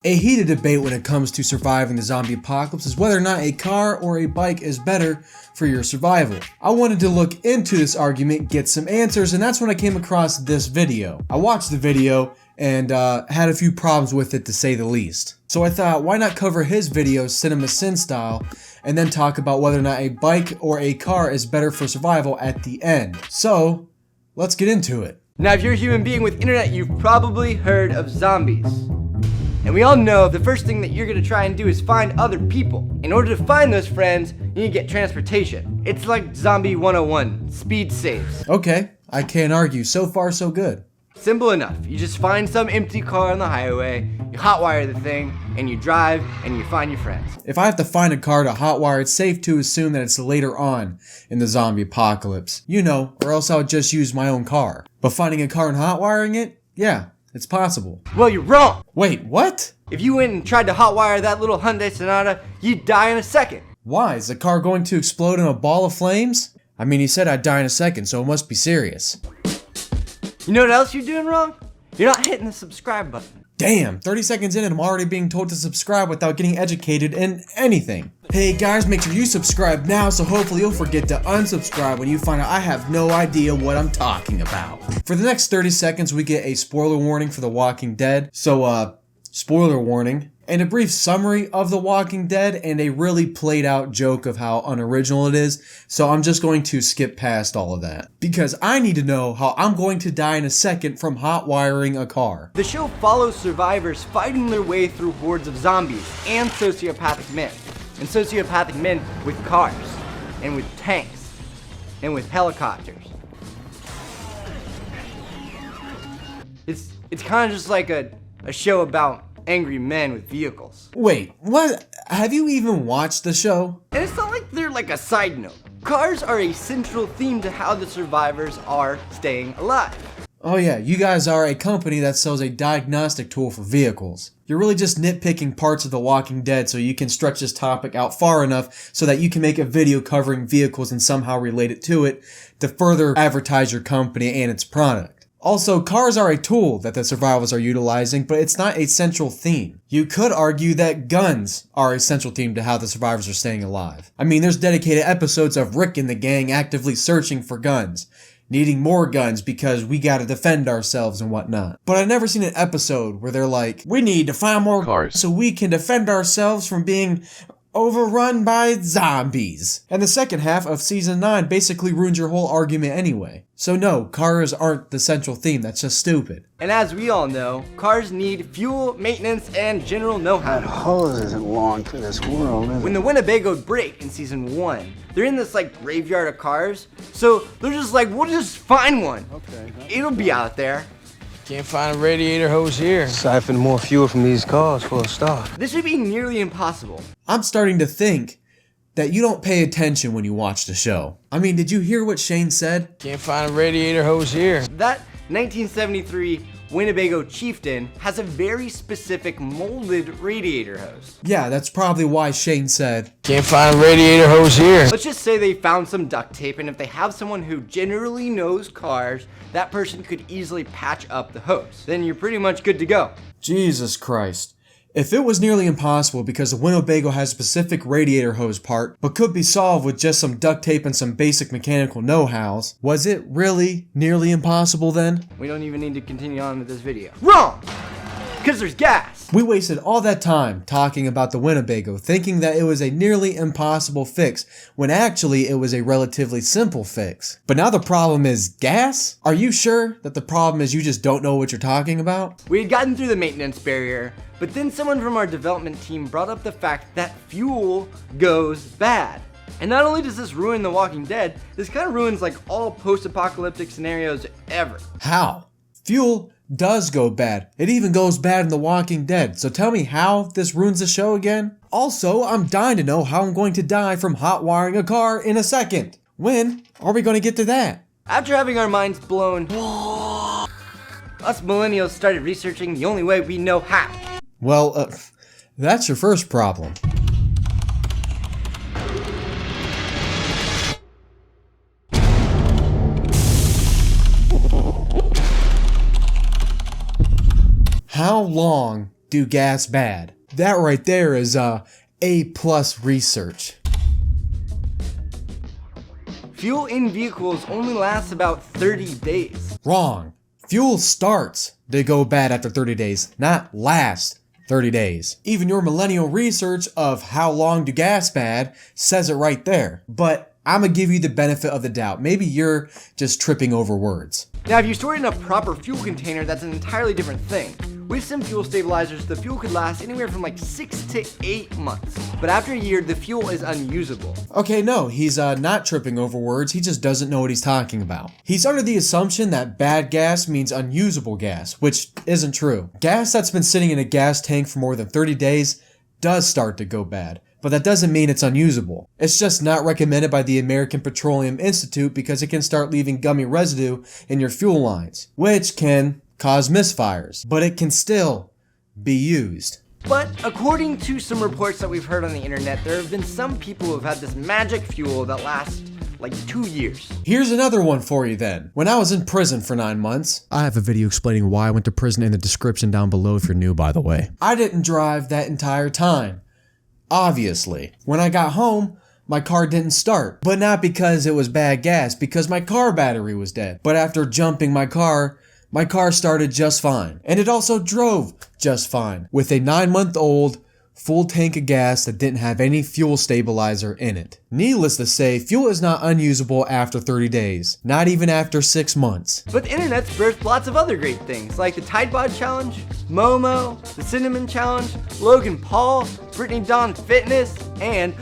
A heated debate when it comes to surviving the zombie apocalypse is whether or not a car or a bike is better for your survival. I wanted to look into this argument, get some answers, and that's when I came across this video. I watched the video and had a few problems with it, to say the least. So I thought, why not cover his video Cinema Sin style and then talk about whether or not a bike or a car is better for survival at the end. So let's get into it. Now, if you're a human being with internet, you've probably heard of zombies. And we all know the first thing that you're gonna try and do is find other people. In order to find those friends, you need to get transportation. It's like Zombie 101, speed saves. Okay, I can't argue. So far, so good. Simple enough. You just find some empty car on the highway, you hotwire the thing, and you drive, and you find your friends. If I have to find a car to hotwire, it's safe to assume that it's later on in the zombie apocalypse. You know, or else I would just use my own car. But finding a car and hotwiring it? Yeah, it's possible. Well, you're wrong! Wait, what? If you went and tried to hotwire that little Hyundai Sonata, you'd die in a second. Why? Is the car going to explode in a ball of flames? I mean, he said I'd die in a second, so it must be serious. You know what else you're doing wrong? You're not hitting the subscribe button. Damn, 30 seconds in and I'm already being told to subscribe without getting educated in anything. Hey guys, make sure you subscribe now so hopefully you'll forget to unsubscribe when you find out I have no idea what I'm talking about. For the next 30 seconds we get a spoiler warning for The Walking Dead. So spoiler warning. And a brief summary of The Walking Dead and a really played out joke of how unoriginal it is. So I'm just going to skip past all of that. Because I need to know how I'm going to die in a second from hot wiring a car. The show follows survivors fighting their way through hordes of zombies and sociopathic men. And sociopathic men with cars, and with tanks, and with helicopters. It's kind of just like a show about angry men with vehicles. Wait, what? Have you even watched the show? And it's not like they're like a side note. Cars are a central theme to how the survivors are staying alive. Oh yeah, you guys are a company that sells a diagnostic tool for vehicles. You're really just nitpicking parts of The Walking Dead so you can stretch this topic out far enough so that you can make a video covering vehicles and somehow relate it to it to further advertise your company and its product. Also, cars are a tool that the survivors are utilizing, but it's not a central theme. You could argue that guns are a central theme to how the survivors are staying alive. I mean, there's dedicated episodes of Rick and the gang actively searching for guns, needing more guns because we gotta defend ourselves and whatnot. But I've never seen an episode where they're like, we need to find more cars so we can defend ourselves from being overrun by zombies. And the second half of season 9 basically ruins your whole argument anyway. So no, cars aren't the central theme, that's just stupid. And as we all know, cars need fuel, maintenance, and general know-how. That hose isn't long for this world, is it? When the Winnebago break in season 1, they're in this like graveyard of cars, so they're just like, we'll just find one. Okay. It'll be out there. Can't find a radiator hose here. Siphon more fuel from these cars for a start. This would be nearly impossible. I'm starting to think that you don't pay attention when you watch the show. I mean, did you hear what Shane said? Can't find a radiator hose here. That 1973 Winnebago Chieftain has a very specific molded radiator hose. Yeah, that's probably why Shane said, Can't find a radiator hose here. Let's just say they found some duct tape, and if they have someone who generally knows cars, that person could easily patch up the hose. Then you're pretty much good to go. Jesus Christ. If it was nearly impossible because the Winnebago has a specific radiator hose part, but could be solved with just some duct tape and some basic mechanical know-hows, was it really nearly impossible then? We don't even need to continue on with this video. Wrong! Because there's gas! We wasted all that time talking about the Winnebago, thinking that it was a nearly impossible fix, when actually it was a relatively simple fix. But now the problem is gas? Are you sure that the problem is you just don't know what you're talking about? We had gotten through the maintenance barrier, but then someone from our development team brought up the fact that fuel goes bad. And not only does this ruin The Walking Dead, this kind of ruins like all post-apocalyptic scenarios ever. How? Fuel does go bad. It even goes bad in The Walking Dead. So tell me how this ruins the show again? Also, I'm dying to know how I'm going to die from hot wiring a car in a second. When are we going to get to that? After having our minds blown, us millennials started researching the only way we know how. Well, that's your first problem. How long do gas bad. That right there is A+ research. Fuel in vehicles only lasts about 30 days. Wrong. Fuel starts to go bad after 30 days, not last 30 days. Even your millennial research of how long do gas bad says it right there. But I'm gonna give you the benefit of the doubt. Maybe you're just tripping over words. Now, if you store it in a proper fuel container, that's an entirely different thing. With some fuel stabilizers, the fuel could last anywhere from like 6 to 8 months. But after a year, the fuel is unusable. Okay, no, he's not tripping over words. He just doesn't know what he's talking about. He's under the assumption that bad gas means unusable gas, which isn't true. Gas that's been sitting in a gas tank for more than 30 days does start to go bad. But that doesn't mean it's unusable. It's just not recommended by the American Petroleum Institute because it can start leaving gummy residue in your fuel lines, which can cause misfires, but it can still be used. But according to some reports that we've heard on the internet, there have been some people who have had this magic fuel that lasts like 2 years. Here's another one for you then. When I was in prison for 9 months, I have a video explaining why I went to prison in the description down below if you're new, by the way. I didn't drive that entire time. Obviously. When I got home, my car didn't start. But not because it was bad gas, because my car battery was dead. But after jumping my car started just fine. And it also drove just fine. With a 9-month-old full tank of gas that didn't have any fuel stabilizer in it. Needless to say, fuel is not unusable after 30 days. Not even after 6 months. But the internet's birthed lots of other great things, like the Tide Pod Challenge, Momo, the Cinnamon Challenge, Logan Paul, Brittany Dawn Fitness, and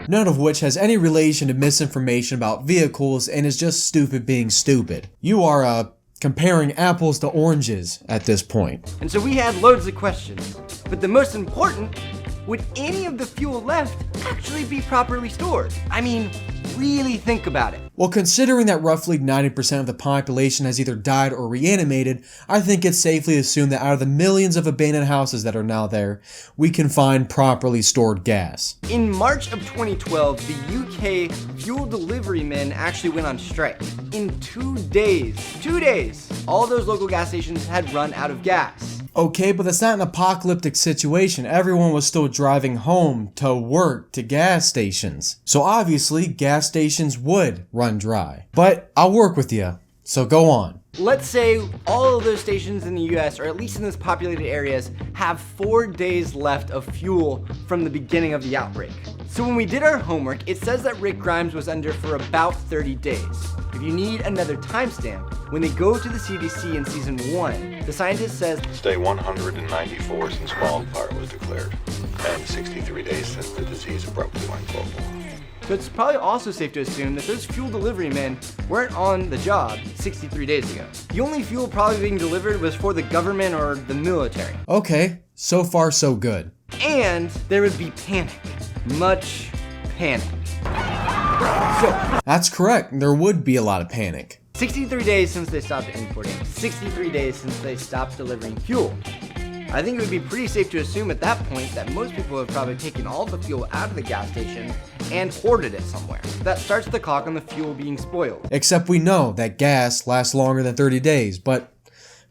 none of which has any relation to misinformation about vehicles and is just stupid being stupid. You are comparing apples to oranges at this point. And so we had loads of questions. But the most important, would any of the fuel left actually be properly stored? I mean, really think about it. Well, considering that roughly 90% of the population has either died or reanimated, I think it's safely assumed that out of the millions of abandoned houses that are now there, we can find properly stored gas. In March of 2012, the UK fuel delivery men actually went on strike. In 2 days, all those local gas stations had run out of gas. Okay, but that's not an apocalyptic situation. Everyone was still driving home, to work, to gas stations. So obviously, gas stations would run dry. But I'll work with you, so go on. Let's say all of those stations in the US, or at least in those populated areas, have 4 days left of fuel from the beginning of the outbreak. So when we did our homework, it says that Rick Grimes was under for about 30 days. If you need another timestamp, when they go to the CDC in season 1, the scientist says, Day 194 since wildfire was declared, and 63 days since the disease abruptly went global. So it's probably also safe to assume that those fuel delivery men weren't on the job 63 days ago. The only fuel probably being delivered was for the government or the military. Okay, so far so good. And there would be panic. Much panic. So, That's correct, there would be a lot of panic. 63 days since they stopped importing, 63 days since they stopped delivering fuel. I think it would be pretty safe to assume at that point that most people have probably taken all the fuel out of the gas station and hoarded it somewhere. That starts the clock on the fuel being spoiled. Except we know that gas lasts longer than 30 days, but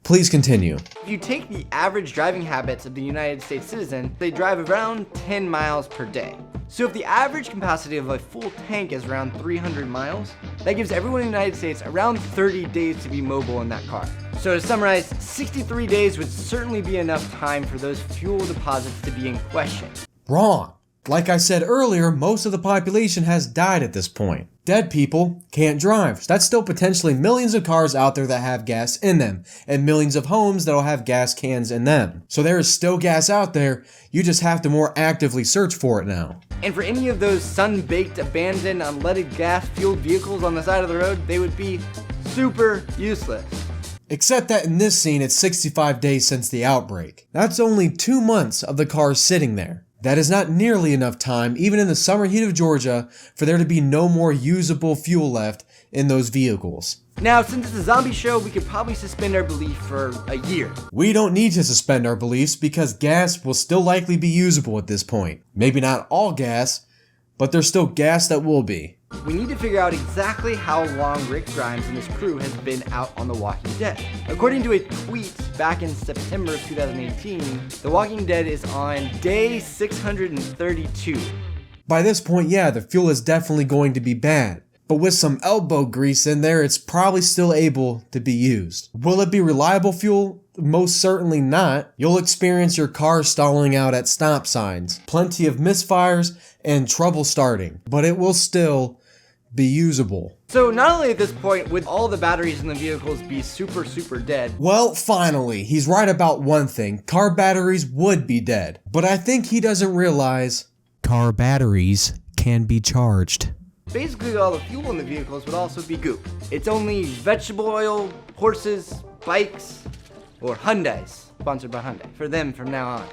please continue. If you take the average driving habits of the United States citizen, they drive around 10 miles per day. So if the average capacity of a full tank is around 300 miles, that gives everyone in the United States around 30 days to be mobile in that car. So to summarize, 63 days would certainly be enough time for those fuel deposits to be in question. Wrong. Like I said earlier, most of the population has died at this point. Dead people can't drive. So that's still potentially millions of cars out there that have gas in them, and millions of homes that'll have gas cans in them. So there is still gas out there, you just have to more actively search for it now. And for any of those sun-baked, abandoned, unleaded gas-fueled vehicles on the side of the road, they would be super useless. Except that in this scene, it's 65 days since the outbreak. That's only 2 months of the cars sitting there. That is not nearly enough time, even in the summer heat of Georgia, for there to be no more usable fuel left in those vehicles. Now, since it's a zombie show, we could probably suspend our belief for a year. We don't need to suspend our beliefs because gas will still likely be usable at this point. Maybe not all gas, but there's still gas that will be. We need to figure out exactly how long Rick Grimes and his crew has been out on The Walking Dead. According to a tweet back in September of 2018, The Walking Dead is on day 632. By this point, yeah, the fuel is definitely going to be bad. But with some elbow grease in there, it's probably still able to be used. Will it be reliable fuel? Most certainly not. You'll experience your car stalling out at stop signs, plenty of misfires, and trouble starting. But it will still be usable. So not only at this point would all the batteries in the vehicles be super dead. Well, finally, he's right about one thing. Car batteries would be dead. But I think he doesn't realize car batteries can be charged. Basically all the fuel in the vehicles would also be goop. It's only vegetable oil, horses, bikes, or Hyundais. Sponsored by Hyundai. For them from now on.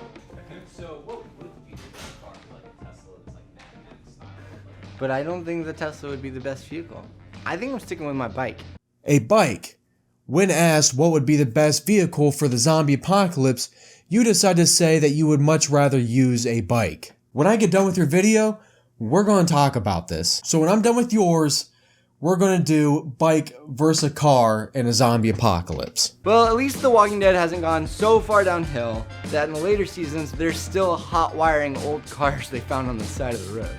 So what would be the best car for like a Tesla that's like Mad Max style? But I don't think the Tesla would be the best vehicle. I think I'm sticking with my bike. A bike. When asked what would be the best vehicle for the zombie apocalypse, you decide to say that you would much rather use a bike. When I get done with your video, we're going to talk about this. So when I'm done with yours, we're going to do bike versus car in a zombie apocalypse. Well, at least The Walking Dead hasn't gone so far downhill that in the later seasons, they're still hot wiring old cars they found on the side of the road.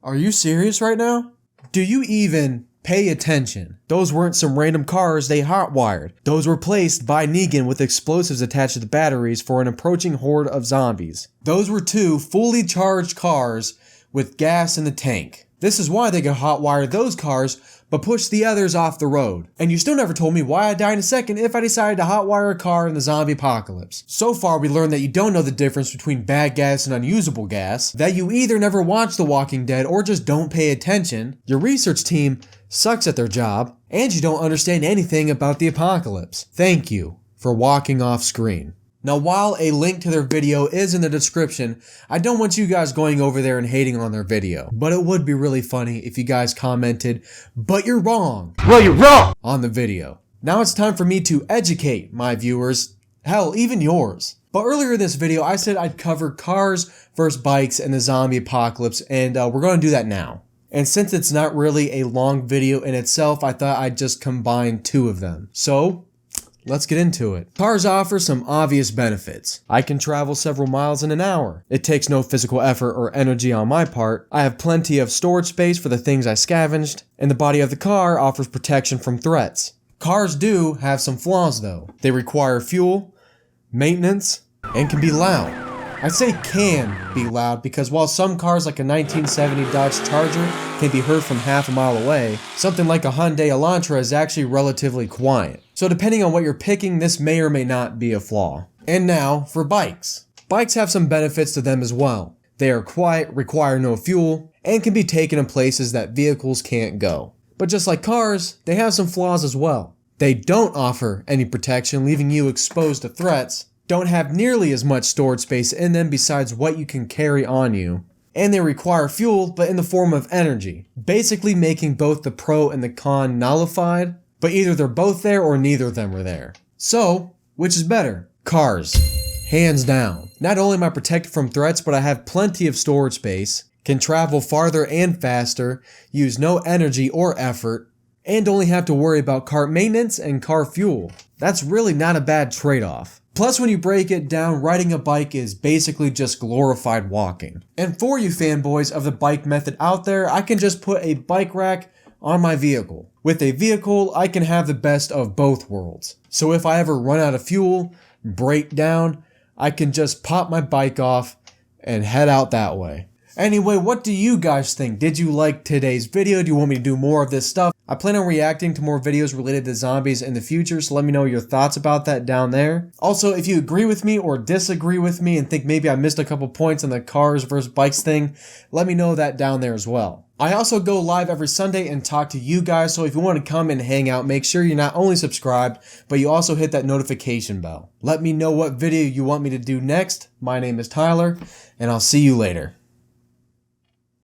Are you serious right now? Do you even pay attention? Those weren't some random cars they hotwired. Those were placed by Negan with explosives attached to the batteries for an approaching horde of zombies. Those were two fully charged cars with gas in the tank. This is why they could hotwire those cars, but push the others off the road. And you still never told me why I'd die in a second if I decided to hotwire a car in the zombie apocalypse. So far, we learned that you don't know the difference between bad gas and unusable gas, that you either never watched The Walking Dead or just don't pay attention, your research team sucks at their job, and you don't understand anything about the apocalypse. Thank you for walking off screen. Now, while a link to their video is in the description, I don't want you guys going over there and hating on their video. But it would be really funny if you guys commented, "But you're wrong." Well, you're wrong! On the video. Now it's time for me to educate my viewers, hell, even yours. But earlier in this video, I said I'd cover cars versus bikes in the zombie apocalypse, and we're going to do that now. And since it's not really a long video in itself, I thought I'd just combine two of them. So, let's get into it. Cars offer some obvious benefits. I can travel several miles in an hour. It takes no physical effort or energy on my part. I have plenty of storage space for the things I scavenged, and the body of the car offers protection from threats. Cars do have some flaws though. They require fuel, maintenance, and can be loud. I say can be loud because while some cars like a 1970 Dodge Charger can be heard from half a mile away, something like a Hyundai Elantra is actually relatively quiet. So depending on what you're picking, this may or may not be a flaw. And now for bikes. Bikes have some benefits to them as well. They are quiet, require no fuel, and can be taken in places that vehicles can't go. But just like cars, they have some flaws as well. They don't offer any protection, leaving you exposed to threats, don't have nearly as much storage space in them besides what you can carry on you, and they require fuel but in the form of energy, basically making both the pro and the con nullified, but either they're both there or neither of them are there. So, which is better? Cars. Hands down. Not only am I protected from threats, but I have plenty of storage space, can travel farther and faster, use no energy or effort, and only have to worry about car maintenance and car fuel. That's really not a bad trade-off. Plus, when you break it down, riding a bike is basically just glorified walking. And for you fanboys of the bike method out there, I can just put a bike rack on my vehicle. With a vehicle, I can have the best of both worlds. So if I ever run out of fuel, break down, I can just pop my bike off and head out that way. Anyway, what do you guys think? Did you like today's video? Do you want me to do more of this stuff? I plan on reacting to more videos related to zombies in the future, so let me know your thoughts about that down there. Also, if you agree with me or disagree with me and think maybe I missed a couple points on the cars versus bikes thing, let me know that down there as well. I also go live every Sunday and talk to you guys, so if you want to come and hang out, make sure you're not only subscribed, but you also hit that notification bell. Let me know what video you want me to do next. My name is Tyler, and I'll see you later.